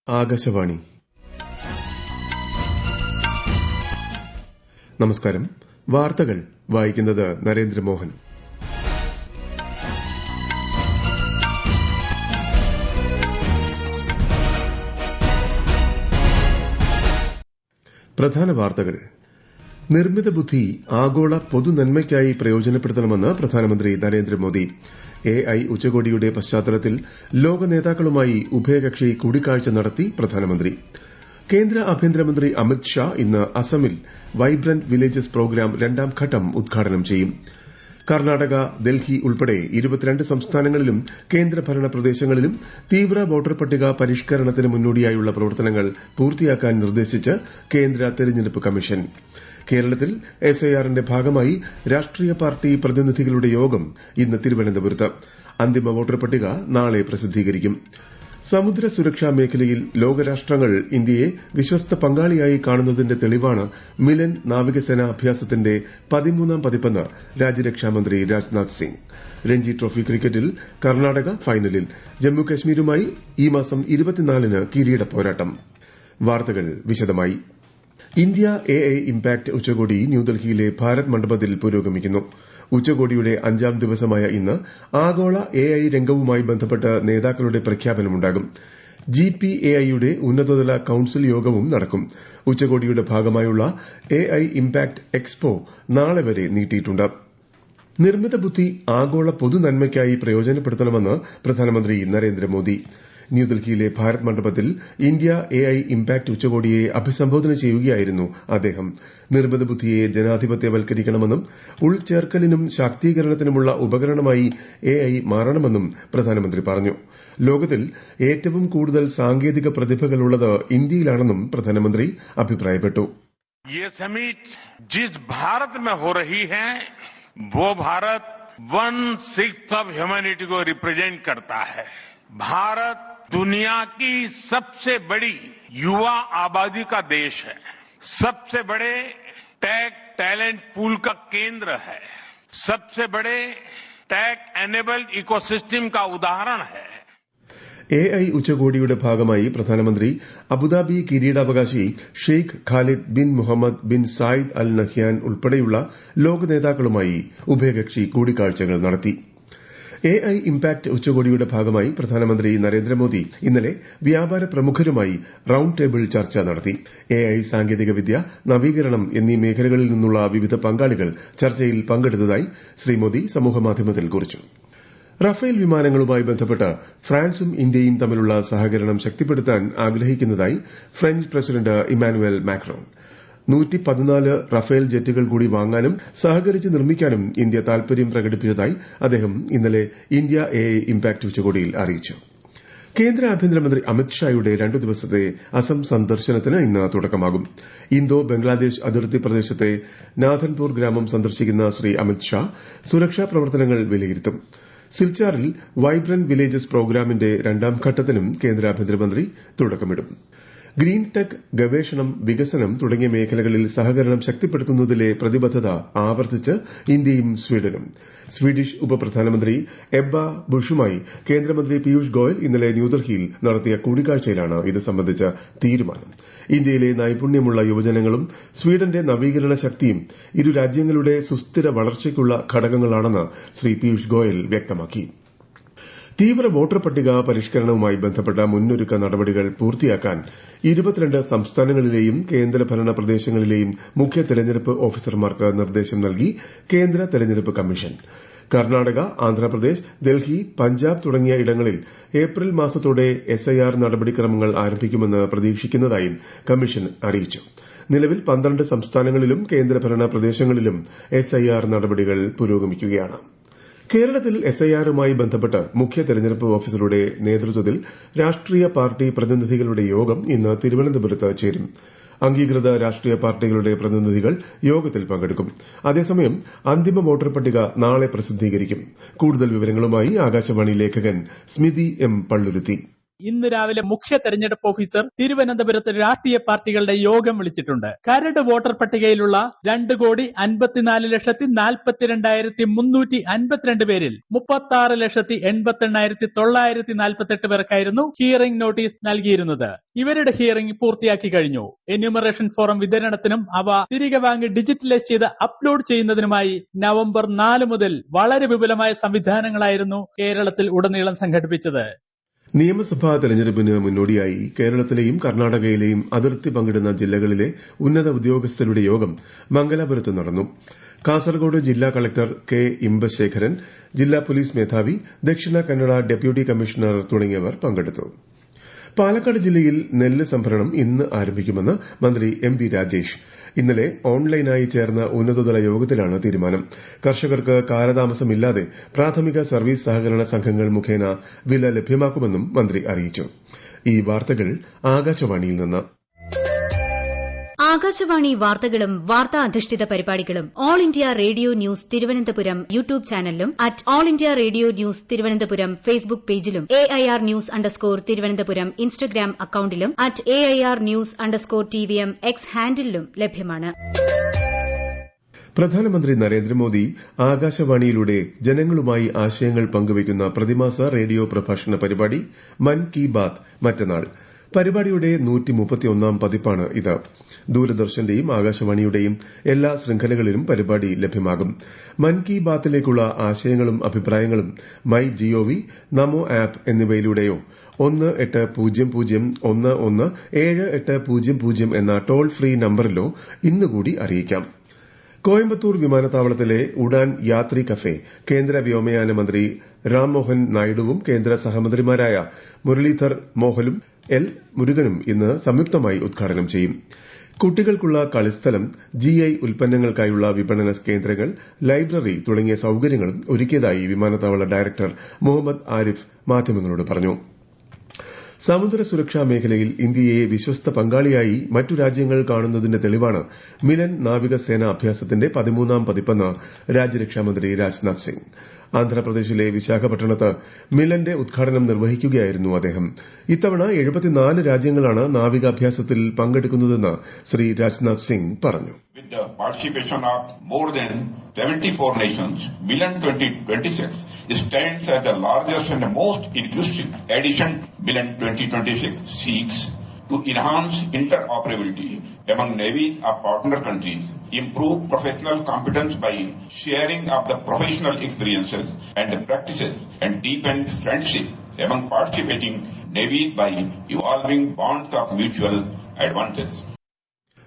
ആകാശവാണി. നമസ്കാരം. വാർത്തകൾ വായിക്കുന്നത് നരേന്ദ്രമോഹൻ. പ്രധാന വാർത്തകൾ. നിർമ്മിത ബുദ്ധി ആഗോള പൊതുനന്മയ്ക്കായി പ്രയോജനപ്പെടുത്തണമെന്ന് പ്രധാനമന്ത്രി നരേന്ദ്രമോദി. AI ഉച്ചകോടിയുടെ പശ്ചാത്തലത്തിൽ ലോക നേതാക്കളുമായി ഉഭയകക്ഷി കൂടിക്കാഴ്ച നടത്തി പ്രധാനമന്ത്രി. കേന്ദ്ര ആഭ്യന്തരമന്ത്രി അമിത് ഷാ ഇന്ന് അസമിൽ വൈബ്രന്റ് വില്ലേജസ് പ്രോഗ്രാം രണ്ടാം ഘട്ടം ഉദ്ഘാടനം ചെയ്യും. കർണാടക, ഡൽഹി ഉൾപ്പെടെ 22 സംസ്ഥാനങ്ങളിലും കേന്ദ്രഭരണ പ്രദേശങ്ങളിലും തീവ്ര വോട്ടർ പട്ടിക പരിഷ്കരണത്തിന് മുന്നോടിയായുള്ള പ്രവർത്തനങ്ങൾ പൂർത്തിയാക്കാൻ നിർദ്ദേശിച്ച് കേന്ദ്ര തെരഞ്ഞെടുപ്പ് കമ്മീഷൻ. കേരളത്തിൽ SIRന്റെ ഭാഗമായി രാഷ്ട്രീയ പാർട്ടി പ്രതിനിധികളുടെ യോഗം ഇന്ന് തിരുവനന്തപുരത്ത്. അന്തിമ വോട്ടർ പട്ടിക നാളെ പ്രസിദ്ധീകരിക്കും. സമുദ്ര സുരക്ഷാ മേഖലയിൽ ലോകരാഷ്ട്രങ്ങൾ ഇന്ത്യയെ വിശ്വസ്ത പങ്കാളിയായി കാണുന്നതിന്റെ തെളിവാണ് മിലൻ നാവികസേനാ അഭ്യാസത്തിന്റെ 13ാം പതിപ്പെന്ന് രാജ്യരക്ഷാമന്ത്രി രാജ്നാഥ് സിംഗ്. രഞ്ജി ട്രോഫി ക്രിക്കറ്റിൽ കർണാടക ഫൈനലിൽ. ജമ്മുകശ്മീരുമായി ഈ മാസം 24-ന് കിരീട പോരാട്ടം. വാർത്തകൾ വിശദമായി. ഇന്ത്യ AI ഇംപാക്ട് ഉച്ചകോടി ന്യൂഡൽഹിയിലെ ഭാരത് മണ്ഡപത്തിൽ പുരോഗമിക്കുന്നു. ഉച്ചകോടിയുടെ 5ാം ദിവസമായ ഇന്ന് ആഗോള AI രംഗവുമായി ബന്ധപ്പെട്ട് നേതാക്കളുടെ പ്രഖ്യാപനമുണ്ടാകും. GPAIയുടെ ഉന്നതതല കൌൺസിൽ യോഗവും നടക്കും. ഉച്ചകോടിയുടെ ഭാഗമായുള്ള AI ഇംപാക്ട് എക്സ്പോ നാളെ വരെ നീട്ടിയിട്ടുണ്ട്. നിർമ്മിത ബുദ്ധി ആഗോള പൊതുനന്മയ്ക്കായി പ്രയോജനപ്പെടുത്തണമെന്ന് പ്രധാനമന്ത്രി നരേന്ദ്രമോദി. ന്യൂഡൽഹിയിലെ ഭാരത് മണ്ഡപത്തിൽ ഇന്ത്യ AI ഇംപാക്ട് ഉച്ചകോടിയെ അഭിസംബോധന ചെയ്യുകയായിരുന്നു അദ്ദേഹം. നിർമ്മിത ബുദ്ധിയെ ജനാധിപത്യവൽക്കരിക്കണമെന്നും ഉൾച്ചേർക്കലിനും ശാക്തീകരണത്തിനുമുള്ള ഉപകരണമായി AI മാറണമെന്നും പ്രധാനമന്ത്രി പറഞ്ഞു. ലോകത്തിൽ ഏറ്റവും കൂടുതൽ സാങ്കേതിക പ്രതിഭകളുള്ളത് ഇന്ത്യയിലാണെന്നും പ്രധാനമന്ത്രി അഭിപ്രായപ്പെട്ടു. ये समिट जिस भारत में हो रही है वो भारत 1/6 ऑफ ह्यूमैनिटी को रिप्रेजेंट करता है. भारत दुनिया की सबसे बड़ी युवा आबादी का देश है. सबसे बड़े टेक टैलेंट पूल का केंद्र है. सबसे बड़े टेक एनेबल्ड इकोसिस्टम का उदाहरण है. AI ഉച്ചകോടിയുടെ ഭാഗമായി പ്രധാനമന്ത്രി അബുദാബി കിരീടാവകാശി Sheikh Khalid bin Mohammed bin Zayed Al Nahyan ഉൾപ്പെടെയുള്ള ലോക നേതാക്കളുമായി ഉഭയകക്ഷി കൂടിക്കാഴ്ചകൾ നടത്തി. AI ഇംപാക്ട് ഉച്ചകോടിയുടെ ഭാഗമായി പ്രധാനമന്ത്രി നരേന്ദ്രമോദി ഇന്നലെ വ്യാപാര പ്രമുഖരുമായി റൌണ്ട് ടേബിൾ ചർച്ച നടത്തി. AI സാങ്കേതികവിദ്യ, നവീകരണം എന്നീ മേഖലകളിൽ നിന്നുള്ള വിവിധ പങ്കാളികൾ ചർച്ചയിൽ പങ്കെടുത്തതായി ശ്രീ മോദി സമൂഹമാധ്യമത്തിൽ കുറിച്ചു. റഫേൽ വിമാനങ്ങളുമായി ബന്ധപ്പെട്ട് ഫ്രാൻസും ഇന്ത്യയും തമ്മിലുള്ള സഹകരണം ശക്തിപ്പെടുത്താൻ ആഗ്രഹിക്കുന്നതായി French president Emmanuel Macron. 114 Rafale ജെറ്റുകൾ കൂടി വാങ്ങാനും സഹകരിച്ച് നിർമ്മിക്കാനും ഇന്ത്യ താൽപര്യം പ്രകടിപ്പിച്ചതായി അദ്ദേഹം ഇന്നലെ ഇന്ത്യ AI ഇംപാക്ട് ഉച്ചകോടിയിൽ അറിയിച്ചു. കേന്ദ്ര ആഭ്യന്തരമന്ത്രി അമിത് ഷായുടെ 2 ദിവസത്തെ അസം സന്ദർശനത്തിന് ഇന്ന് തുടക്കമാകും. ഇന്തോ ബംഗ്ലാദേശ് അതിർത്തി പ്രദേശത്തെ നാഥൻപൂർ ഗ്രാമം സന്ദർശിക്കുന്ന ശ്രീ അമിത് ഷാ സുരക്ഷാ പ്രവർത്തനങ്ങൾ വിലയിരുത്തും. സിൽച്ചാറിൽ വൈബ്രന്റ് വില്ലേജസ് പ്രോഗ്രാമിന്റെ 2ാം ഘട്ടത്തിനും കേന്ദ്ര ആഭ്യന്തരമന്ത്രി തുടക്കമിടും. ഗ്രീൻ ടെക്, ഗവേഷണം, വികസനം തുടങ്ങിയ മേഖലകളിൽ സഹകരണം ശക്തിപ്പെടുത്തുന്നതിലെ പ്രതിബദ്ധത ആവർത്തിച്ച് ഇന്ത്യയും സ്വീഡനും. സ്വീഡിഷ് ഉപപ്രധാനമന്ത്രി എബ്ബ ബുഷുമായി കേന്ദ്രമന്ത്രി പീയൂഷ് ഗോയൽ ഇന്നലെ ന്യൂഡൽഹിയിൽ നടത്തിയ കൂടിക്കാഴ്ചയിലാണ് ഇത് സംബന്ധിച്ച തീരുമാനം. ഇന്ത്യയിലെ നൈപുണ്യമുള്ള യുവജനങ്ങളും സ്വീഡന്റെ നവീകരണ ശക്തിയും ഇരു രാജ്യങ്ങളുടെ സുസ്ഥിര വളർച്ചയ്ക്കുള്ള ഘടകങ്ങളാണെന്ന് ശ്രീ പീയൂഷ് ഗോയൽ വ്യക്തമാക്കി. തീവ്ര വോട്ടർ പട്ടിക പരിഷ്കരണവുമായി ബന്ധപ്പെട്ട മുന്നൊരുക്ക നടപടികൾ പൂർത്തിയാക്കാൻ 22 സംസ്ഥാനങ്ങളിലെയും കേന്ദ്രഭരണ പ്രദേശങ്ങളിലെയും മുഖ്യ തെരഞ്ഞെടുപ്പ് ഓഫീസർമാർക്ക് നിർദ്ദേശം നൽകി കേന്ദ്ര തെരഞ്ഞെടുപ്പ് കമ്മീഷൻ. കർണാടക, ആന്ധ്രാപ്രദേശ്, ഡൽഹി, പഞ്ചാബ് തുടങ്ങിയ ഇടങ്ങളിൽ ഏപ്രിൽ മാസത്തോടെ SIR നടപടിക്രമങ്ങൾ ആരംഭിക്കുമെന്ന് പ്രതീക്ഷിക്കുന്നതായും കമ്മീഷൻ അറിയിച്ചു. നിലവിൽ 12 സംസ്ഥാനങ്ങളിലും കേന്ദ്രഭരണ പ്രദേശങ്ങളിലും SIR നടപടികൾ പുരോഗമിക്കുകയാണ്. കേരളത്തിൽ SIRുമായി ബന്ധപ്പെട്ട് മുഖ്യ തെരഞ്ഞെടുപ്പ് ഓഫീസറുടെ നേതൃത്വത്തിൽ രാഷ്ട്രീയ പാർട്ടി പ്രതിനിധികളുടെ യോഗം ഇന്ന് തിരുവനന്തപുരത്ത് ചേരും. അംഗീകൃത രാഷ്ട്രീയ പാർട്ടികളുടെ പ്രതിനിധികൾ യോഗത്തിൽ പങ്കെടുക്കും. അതേസമയം അന്തിമ വോട്ടർ പട്ടിക നാളെ പ്രസിദ്ധീകരിക്കും. കൂടുതൽ വിവരങ്ങളുമായി ആകാശവാണി ലേഖകൻ സ്മിതി M. പള്ളുരുത്തി. ഇന്ന് രാവിലെ മുഖ്യ തെരഞ്ഞെടുപ്പ് ഓഫീസർ തിരുവനന്തപുരത്ത് രാഷ്ട്രീയ പാർട്ടികളുടെ യോഗം വിളിച്ചിട്ടുണ്ട്. കരട് വോട്ടർ പട്ടികയിലുള്ള 2,54,42,352 പേരിൽ 36,88,948 പേർക്കായിരുന്നു ഹിയറിംഗ് നോട്ടീസ് നൽകിയിരുന്നത്. ഇവരുടെ ഹിയറിംഗ് പൂർത്തിയാക്കി കഴിഞ്ഞു. എന്യൂമറേഷൻ ഫോറം വിതരണത്തിനും അവ തിരികെ വാങ്ങി ഡിജിറ്റലൈസ് ചെയ്ത് അപ്ലോഡ് ചെയ്യുന്നതിനുമായി നവംബർ 4 മുതൽ വളരെ വിപുലമായ സംവിധാനങ്ങളായിരുന്നു കേരളത്തിൽ ഉടനീളം സംഘടിപ്പിച്ചത്. നിയമസഭാ തെരഞ്ഞെടുപ്പിന് മുന്നോടിയായി കേരളത്തിലെയും കർണാടകയിലെയും അതിർത്തി പങ്കിടുന്ന ജില്ലകളിലെ ഉന്നത ഉദ്യോഗസ്ഥരുടെ യോഗം മംഗലാപുരത്ത് നടന്നു. കാസർഗോഡ് ജില്ലാ കളക്ടർ കെ ഇമ്പശേഖരൻ, ജില്ലാ പോലീസ് മേധാവി, ദക്ഷിണ കന്നഡ ഡെപ്യൂട്ടി കമ്മീഷണർ തുടങ്ങിയവർ പങ്കെടുത്തു. പാലക്കാട് ജില്ലയിൽ നെല്ല് സംഭരണം ഇന്ന് ആരംഭിക്കുമെന്ന് മന്ത്രി എം വി രാജേഷ്. ഇന്നലെ ഓൺലൈനായി ചേർന്ന ഉന്നതതല യോഗത്തിലാണ് തീരുമാനം. കർഷകർക്ക് കാലതാമസമില്ലാതെ പ്രാഥമിക സർവീസ് സഹകരണ സംഘങ്ങൾ മുഖേന വില ലഭ്യമാക്കുമെന്നും മന്ത്രി അറിയിച്ചു. ഈ വാർത്തകൾ ആകാശവാണിയിൽ നിന്ന്. ആകാശവാണി വാർത്തകളും വാർത്താ അധിഷ്ഠിത പരിപാടികളും all India radio news Thiruvananthapuram YouTube ചാനലിലും at all India radio news Thiruvananthapuram Facebook പേജിലും AIR ന്യൂസ് _ തിരുവനന്തപുരം ഇൻസ്റ്റഗ്രാം അക്കൌണ്ടിലും at AIR news _ TVM X ഹാൻഡിലും ലഭ്യമാണ്. പ്രധാനമന്ത്രി നരേന്ദ്രമോദി ആകാശവാണിയിലൂടെ ജനങ്ങളുമായി ആശയങ്ങൾ പങ്കുവയ്ക്കുന്ന പ്രതിമാസ റേഡിയോ പ്രഭാഷണ പരിപാടി മൻ കി ബാത് മറ്റന്നാൾ. പരിപാടിയുടെ 131ാം പതിപ്പാണ് ഇത്. ദൂരദർശന്റെയും ആകാശവാണിയുടെയും എല്ലാ ശൃംഖലകളിലും പരിപാടി ലഭ്യമാകും. മൻ കി ബാത്തിലേക്കുള്ള ആശയങ്ങളും അഭിപ്രായങ്ങളും മൈ GOV, നമോ ആപ്പ് എന്നിവയിലൂടെയോ 1800117800 എന്ന ടോൾ ഫ്രീ നമ്പറിലോ ഇന്നുകൂടി അറിയിക്കാം. കോയമ്പത്തൂർ വിമാനത്താവളത്തിലെ ഉഡാൻ യാത്രി കഫേ കേന്ദ്ര വ്യോമയാന മന്ത്രി രാംമോഹൻ നായിഡുവും കേന്ദ്ര സഹമന്ത്രിമാരായ മുരളീധർ മോഹലും എൽ മുരുകനും ഇന്ന് സംയുക്തമായി ഉദ്ഘാടനം ചെയ്യും. കുട്ടികൾക്കുള്ള കളിസ്ഥലം, GI ഉൽപ്പന്നങ്ങൾക്കായുള്ള വിപണന കേന്ദ്രങ്ങൾ, ലൈബ്രറി തുടങ്ങിയ സൌകര്യങ്ങളും ഒരുക്കിയതായി വിമാനത്താവള ഡയറക്ടർ മുഹമ്മദ് ആരിഫ് മാധ്യമങ്ങളോട് പറഞ്ഞു. സമുദ്ര സുരക്ഷാ മേഖലയിൽ ഇന്ത്യയെ വിശ്വസ്ത പങ്കാളിയായി മറ്റു രാജ്യങ്ങൾ കാണുന്നതിന്റെ തെളിവാണ് മിലൻ നാവികസേന അഭ്യാസത്തിന്റെ 13ാം പതിപ്പെന്ന് രാജ്യരക്ഷാമന്ത്രി രാജ്നാഥ് സിംഗ്. ആന്ധ്രാപ്രദേശിലെ വിശാഖപട്ടണത്ത് മിലന്റെ ഉദ്ഘാടനം നിർവഹിക്കുകയായിരുന്നു അദ്ദേഹം. ഇത്തവണ 74 രാജ്യങ്ങളാണ് നാവികാഭ്യാസത്തിൽ പങ്കെടുക്കുന്നതെന്ന് ശ്രീ രാജ്നാഥ് സിംഗ് പറഞ്ഞു. With the participation of more than 74 nations, Milan 2026 stands as the largest and most inclusive edition. Milan 2026 seeks to enhance interoperability among navies of partner countries, improve professional competence by sharing of the professional experiences and practices, and deepen friendship among participating navies by evolving bonds of mutual advantage.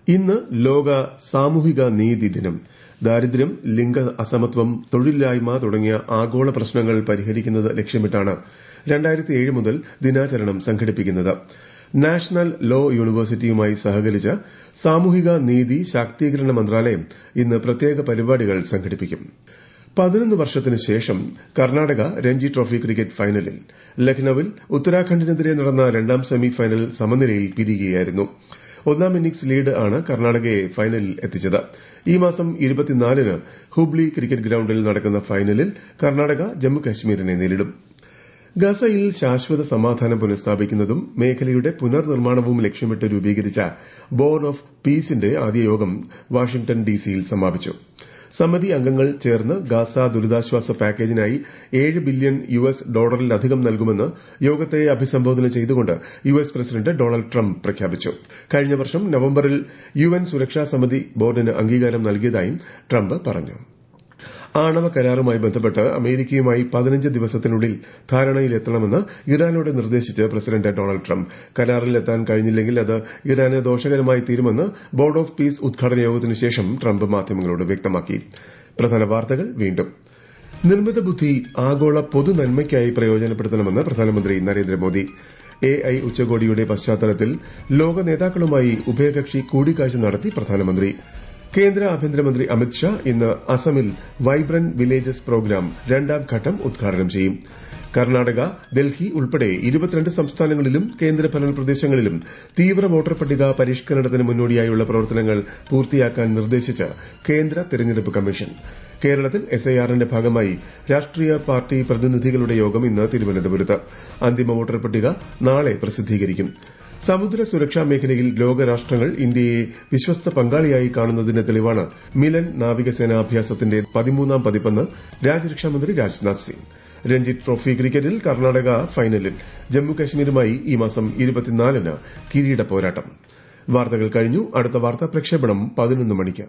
ഇന്ന് ലോക സാമൂഹിക നീതി ദിനം. ദാരിദ്ര്യം, ലിംഗ അസമത്വം, തൊഴിലില്ലായ്മ തുടങ്ങിയ ആഗോള പ്രശ്നങ്ങൾ പരിഹരിക്കുന്നത് ലക്ഷ്യമിട്ടാണ് 2007 മുതൽ ദിനാചരണം സംഘടിപ്പിക്കുന്നത്. നാഷണൽ ലോ യൂണിവേഴ്സിറ്റിയുമായി സഹകരിച്ച് സാമൂഹിക നീതി ശാക്തീകരണ മന്ത്രാലയം ഇന്ന് പ്രത്യേക പരിപാടികൾ സംഘടിപ്പിക്കും. 11 വർഷത്തിന് ശേഷം കർണാടക രഞ്ജി ട്രോഫി ക്രിക്കറ്റ് ഫൈനലിൽ ലക്നൌവിൽ ഉത്തരാഖണ്ഡിനെതിരെ നടന്ന 2ാം സെമി ഫൈനൽ സമനിലയിൽ പിരിയുകയായിരുന്നു. 1ാം ഇന്നിംഗ്സ് ലീഡ് ആണ് കർണാടകയെ ഫൈനലിൽ എത്തിച്ചത്. ഈ മാസം 24-ന് ഹുബ്ലി ക്രിക്കറ്റ് ഗ്രൌണ്ടിൽ നടക്കുന്ന ഫൈനലിൽ കർണാടക ജമ്മുകശ്മീരിനെ നേരിടും. ഗസയിൽ ശാശ്വത സമാധാനം പുനഃസ്ഥാപിക്കുന്നതും മേഖലയുടെ പുനർനിർമ്മാണവും ലക്ഷ്യമിട്ട് രൂപീകരിച്ച ബോർഡ് ഓഫ് പീസിന്റെ ആദ്യ യോഗം വാഷിംഗ്ടൺ ഡിസിയിൽ സമാപിച്ചു. സമിതി അംഗങ്ങൾ ചേർന്ന് ഗാസ ദുരിതാശ്വാസ പാക്കേജിനായി $7 ബില്യൺ നൽകുമെന്ന് യോഗത്തെ അഭിസംബോധന ചെയ്തുകൊണ്ട് US പ്രസിഡന്റ് ഡൊണാൾഡ് ട്രംപ് പ്രഖ്യാപിച്ചു. കഴിഞ്ഞ വർഷം നവംബറിൽ UN സുരക്ഷാ സമിതി ബോർഡിന് അംഗീകാരം നൽകിയതായും ട്രംപ് പറഞ്ഞു. ആണവ കരാറുമായി ബന്ധപ്പെട്ട് അമേരിക്കയുമായി 15 ദിവസത്തിനുള്ളിൽ ധാരണയിലെത്തണമെന്ന് ഇറാനോട് നിർദ്ദേശിച്ച് പ്രസിഡന്റ് ഡൊണാൾഡ് ട്രംപ്. കരാറിലെത്താൻ കഴിഞ്ഞില്ലെങ്കിൽ അത് ഇറാന് ദോഷകരമായി തീരുമെന്ന് ബോർഡ് ഓഫ് പീസ് ഉദ്ഘാടന യോഗത്തിനു ശേഷം ട്രംപ് മാധ്യമങ്ങളോട് വ്യക്തമാക്കി. പ്രധാന വാർത്തകൾ വീണ്ടും. നിർമ്മിത ബുദ്ധി ആഗോള പൊതുനന്മയ്ക്കായി പ്രയോജനപ്പെടുത്തണമെന്ന് പ്രധാനമന്ത്രി നരേന്ദ്രമോദി. AI ഉച്ചകോടിയുടെ പശ്ചാത്തലത്തിൽ ലോക നേതാക്കളുമായി ഉഭയകക്ഷി കൂടിക്കാഴ്ച നടത്തി പ്രധാനമന്ത്രി. കേന്ദ്ര ആഭ്യന്തരമന്ത്രി അമിത്ഷാ ഇന്ന് അസമിൽ വൈബ്രന്റ് വില്ലേജസ് പ്രോഗ്രാം രണ്ടാം ഘട്ടം ഉദ്ഘാടനം ചെയ്യും. കർണാടക, ഡൽഹി ഉൾപ്പെടെ 22 സംസ്ഥാനങ്ങളിലും കേന്ദ്രഭരണ പ്രദേശങ്ങളിലും തീവ്ര വോട്ടർ പട്ടിക പരിഷ്കരണത്തിന് മുന്നോടിയായുള്ള പ്രവർത്തനങ്ങൾ പൂർത്തിയാക്കാൻ നിർദ്ദേശിച്ച് കേന്ദ്ര തെരഞ്ഞെടുപ്പ് കമ്മീഷൻ. കേരളത്തിൽ എസ്ഐആറിന്റെ ഭാഗമായി രാഷ്ട്രീയ പാർട്ടി പ്രതിനിധികളുടെ യോഗം ഇന്ന് തിരുവനന്തപുരത്ത്. അന്തിമ വോട്ടർ പട്ടിക നാളെ പ്രസിദ്ധീകരിക്കും. സമുദ്ര സുരക്ഷാ മേഖലയിൽ ലോകരാഷ്ട്രങ്ങൾ ഇന്ത്യയെ വിശ്വസ്ത പങ്കാളിയായി കാണുന്നതിന് തെളിവാണ് മിലൻ നാവികസേനാ അഭ്യാസത്തിന്റെ 13ാം പതിപ്പെന്ന് രാജ്യരക്ഷാമന്ത്രി രാജ്നാഥ് സിംഗ്. രഞ്ജി ട്രോഫി ക്രിക്കറ്റിൽ കർണാടക ഫൈനലിൽ ജമ്മുകശ്മീരുമായി ഈ മാസം 24-ന് കിരീട പോരാട്ടം. വാർത്തകൾ കഴിഞ്ഞു. അടുത്ത വാർത്താ പ്രക്ഷേപണം 11 മണിക്ക്.